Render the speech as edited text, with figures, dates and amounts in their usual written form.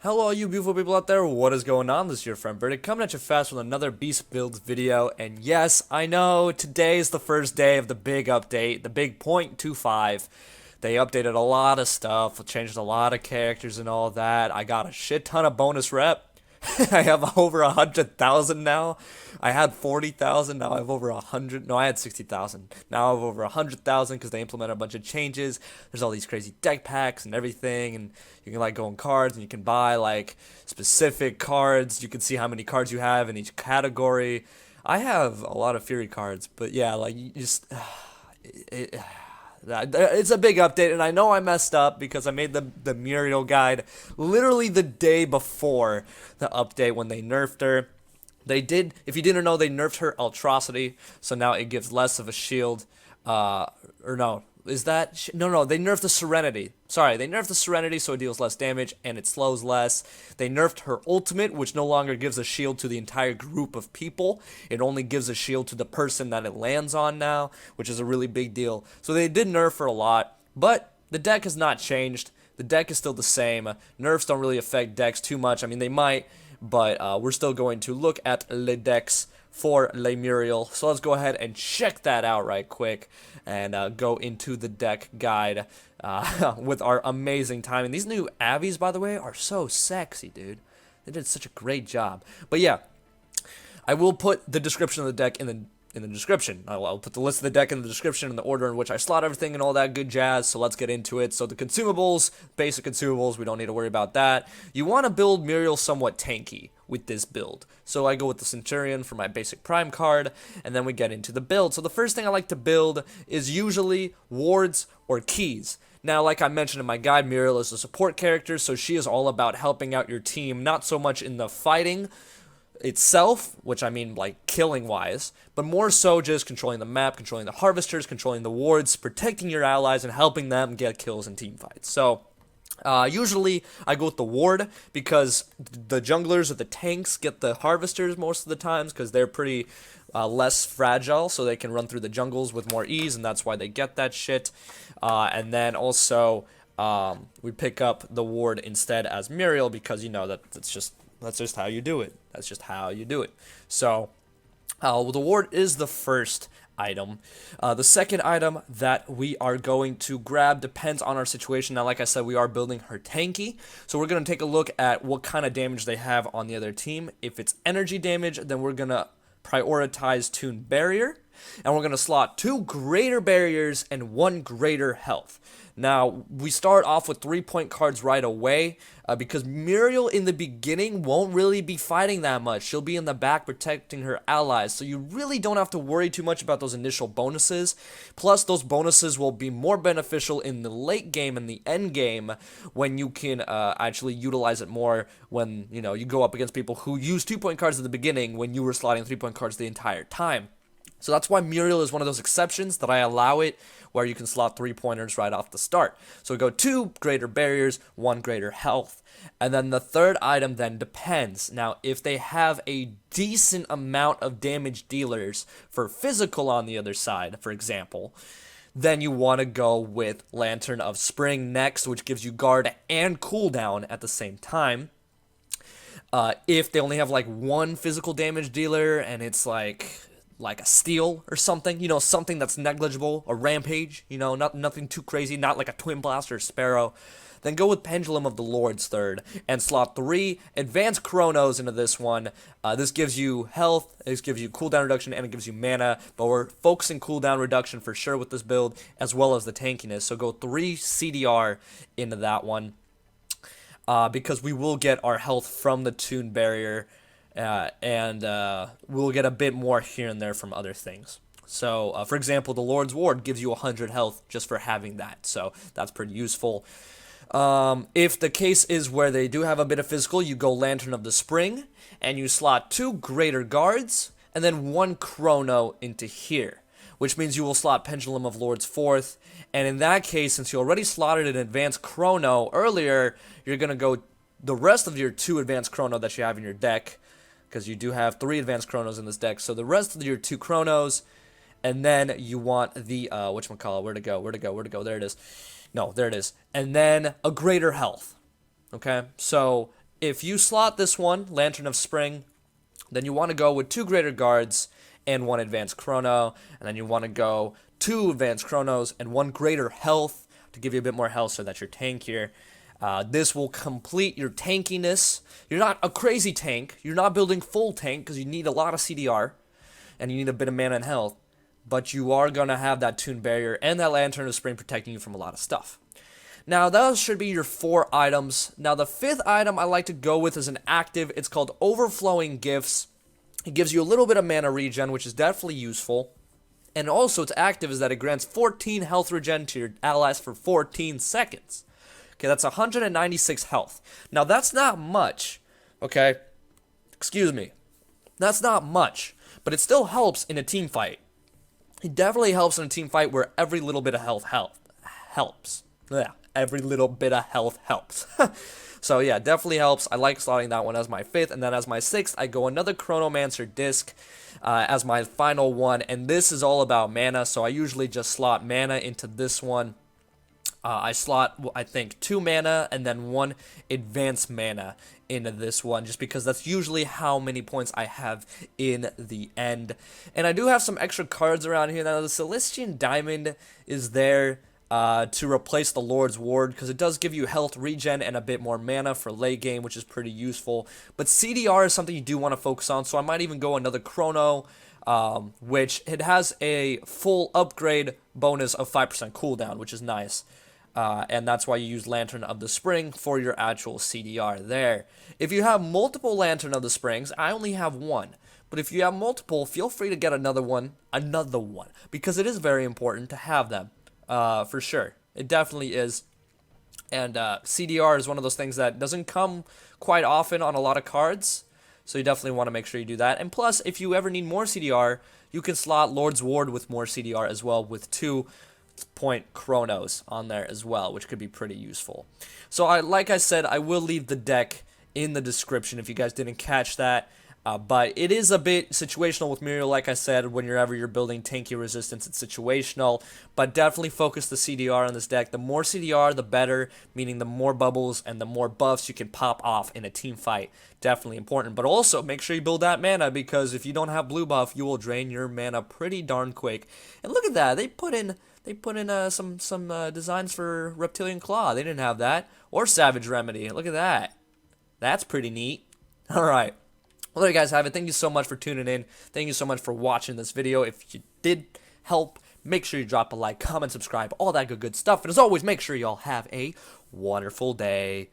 Hello, you beautiful people out there. What is going on? This is your friend Birdie coming at you fast with another Beast Builds video. And yes, I know today is the first day of the big update, the big 0.25. They updated a lot of stuff, changed a lot of characters and all that. I got a shit ton of bonus rep. I have over 100,000 now. I had 40,000. Now I have over 100. No, I had 60,000. Now I have over 100,000 because they implemented a bunch of changes. There's all these crazy deck packs and everything, and you can like go in cards and you can buy like specific cards. You can see how many cards you have in each category. I have a lot of Fury cards, but yeah, like you just it's a big update, and I know I messed up because I made the Muriel guide literally the day before the update when they nerfed her. They did, if you didn't know, they nerfed her Ultrosity, so now it gives less of a shield. Or no, is that no, they nerfed the Serenity. Sorry, they nerfed the Serenity so it deals less damage and it slows less. They nerfed her ultimate, which no longer gives a shield to the entire group of people. It only gives a shield to the person that it lands on now, which is a really big deal. So they did nerf her a lot, but the deck has not changed. The deck is still the same. Nerfs don't really affect decks too much. I mean, they might, but we're still going to look at le decks for Le Muriel. So let's go ahead and check that out right quick and go into the deck guide with our amazing timing. These new Avies, by the way, are so sexy, dude. They did such a great job. But yeah, I will put the description of the deck in the description. I'll put the list of the deck in the description and the order in which I slot everything and all that good jazz, so let's get into it. So the consumables, basic consumables, we don't need to worry about that. You want to build Muriel somewhat tanky with this build. So I go with the Centurion for my basic prime card, and then we get into the build. So the first thing I like to build is usually wards or keys. Now, like I mentioned in my guide, Muriel is a support character, so she is all about helping out your team, not so much in the fighting itself, which I mean like killing wise, but more so just controlling the map, controlling the harvesters, controlling the wards, protecting your allies, and helping them get kills in team fights. So usually I go with the ward because the junglers or the tanks get the harvesters most of the times because they're pretty less fragile, so they can run through the jungles with more ease, and that's why they get that shit. And then also we pick up the ward instead as Muriel because you know that's just how you do it. That's just how you do it. So the ward is the first item. The second item that we are going to grab depends on our situation. Now, like I said, we are building her tanky, so we're going to take a look at what kind of damage they have on the other team. If it's energy damage, then we're going to prioritize Toon Barrier, and we're going to slot 2 greater barriers and 1 greater health. Now, we start off with 3-point cards right away because Muriel in the beginning won't really be fighting that much. She'll be in the back protecting her allies, so you really don't have to worry too much about those initial bonuses. Plus, those bonuses will be more beneficial in the late game and the end game when you can actually utilize it more when you go up against people who use 2-point cards at the beginning when you were slotting 3-point cards the entire time. So that's why Muriel is one of those exceptions that I allow it where you can slot 3-pointers right off the start. So we go 2 greater barriers, 1 greater health. And then the third item then depends. Now, if they have a decent amount of damage dealers for physical on the other side, for example, then you want to go with Lantern of Spring next, which gives you guard and cooldown at the same time. If they only have like 1 physical damage dealer and it's like a steal or something, something that's negligible, a rampage, nothing too crazy, not like a Twin Blast or Sparrow, then go with Pendulum of the Lords third and slot 3 advanced chronos into this one. This gives you health, this gives you cooldown reduction, and it gives you mana, but we're focusing cooldown reduction for sure with this build, as well as the tankiness, so go 3 CDR into that one, because we will get our health from the Toon Barrier, and we'll get a bit more here and there from other things. So, for example, the Lord's Ward gives you 100 health just for having that, so that's pretty useful. If the case is where they do have a bit of physical, you go Lantern of the Spring, and you slot 2 greater guards, and then 1 chrono into here, which means you will slot Pendulum of Lords 4th, and in that case, since you already slotted an advanced chrono earlier, you're going to go the rest of your 2 advanced chrono that you have in your deck, because you do have 3 advanced chronos in this deck, so the rest of your 2 chronos, and then you want the, whatchamacallit, where'd it go, there it is, no, there it is, and then a greater health, okay, so if you slot this one, Lantern of Spring, then you want to go with 2 Greater Guards and 1 Advanced Chrono, and then you want to go 2 Advanced Chronos and 1 Greater Health to give you a bit more health so that you're tankier. This will complete your tankiness. You're not a crazy tank. You're not building full tank because you need a lot of CDR and you need a bit of mana and health, but you are going to have that Toon Barrier and that Lantern of Spring protecting you from a lot of stuff. Now, those should be your 4 items. Now, the 5th item I like to go with is an active. It's called Overflowing Gifts. It gives you a little bit of mana regen, which is definitely useful. And also, its active is that it grants 14 health regen to your allies for 14 seconds. Okay, that's 196 health. Now, that's not much, okay? Excuse me. That's not much, but it still helps in a team fight. It definitely helps in a team fight where every little bit of health helps. Yeah, every little bit of health helps. So yeah, definitely helps. I like slotting that one as my 5th, and then as my 6th, I go another Chrono-Mancer disc as my final one, and this is all about mana, so I usually just slot mana into this one. I slot, I think, 2 mana and then 1 advanced mana into this one, just because that's usually how many points I have in the end. And I do have some extra cards around here. Now, the Celestine Diamond is there to replace the Lord's Ward, because it does give you health regen and a bit more mana for late game, which is pretty useful. But CDR is something you do want to focus on, so I might even go another Chrono, which it has a full upgrade bonus of 5% cooldown, which is nice. And that's why you use Lantern of the Spring for your actual CDR there. If you have multiple Lantern of the Springs, I only have 1. But if you have multiple, feel free to get another one, because it is very important to have them, for sure. It definitely is. And CDR is one of those things that doesn't come quite often on a lot of cards, so you definitely want to make sure you do that. And plus, if you ever need more CDR, you can slot Lord's Ward with more CDR as well, with 2 point chronos on there as well, which could be pretty useful. So like I said, I will leave the deck in the description if you guys didn't catch that. But it is a bit situational with Muriel, like I said. Whenever you're building tanky resistance, it's situational. But definitely focus the CDR on this deck. The more CDR, the better, meaning the more bubbles and the more buffs you can pop off in a team fight. Definitely important. But also, make sure you build that mana, because if you don't have blue buff, you will drain your mana pretty darn quick. And look at that. They put in some designs for Reptilian Claw. They didn't have that. Or Savage Remedy. Look at that. That's pretty neat. Alright. Well, there you guys have it. Thank you so much for tuning in. Thank you so much for watching this video. If you did help, make sure you drop a like, comment, subscribe, all that good stuff. And as always, make sure y'all have a wonderful day.